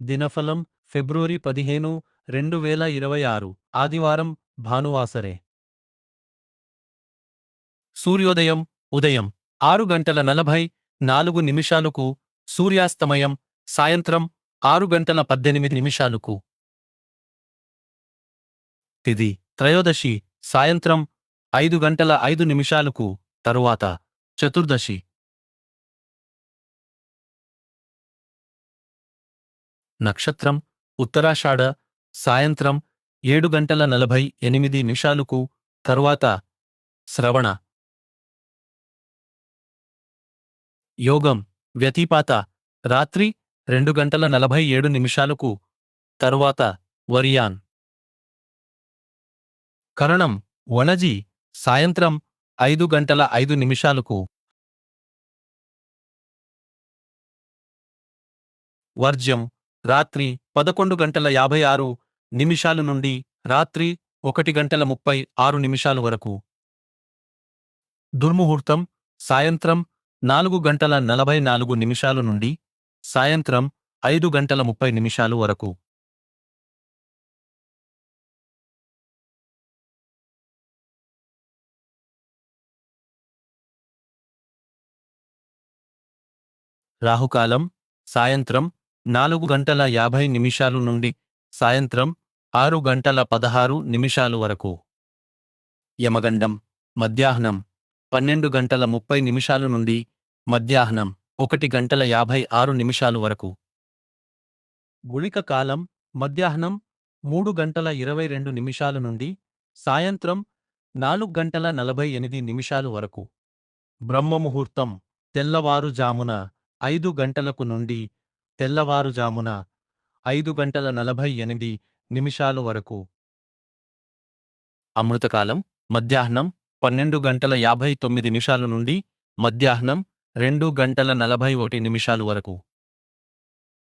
దినఫలం ఫిబ్రవరి 15, 2026 ఆదివారం భానువాసరే. సూర్యోదయం ఉదయం 6:44 సూర్యాస్తమయం సాయంత్రం 6:18 తిథి త్రయోదశి సాయంత్రం 5:05 తరువాత చతుర్దశి. నక్షత్రం ఉత్తరాషాఢ సాయంత్రం 7:48 తరువాత శ్రవణ. యోగం వ్యతిపాత రాత్రి 2:47 తరువాత వర్యాన్. కరణం వనజి సాయంత్రం 5:05 వర్జ్యం రాత్రి 11:56 నుండి రాత్రి 1:36 వరకు. దుర్ముహూర్తం సాయంత్రం 4:44 నుండి సాయంత్రం 5:30 వరకు. రాహుకాలం సాయంత్రం 4:50 నుండి సాయంత్రం 6:16 వరకు. యమగండం మధ్యాహ్నం 12:30 నుండి మధ్యాహ్నం 1:56 వరకు. గుళిక కాలం మధ్యాహ్నం 3:22 నుండి సాయంత్రం 4:48 వరకు. బ్రహ్మముహూర్తం తెల్లవారుజామున 5 నుండి తెల్లవారుజామున 5:48 వరకు. అమృతకాలం మధ్యాహ్నం 12:59 నుండి మధ్యాహ్నం 2:41 వరకు.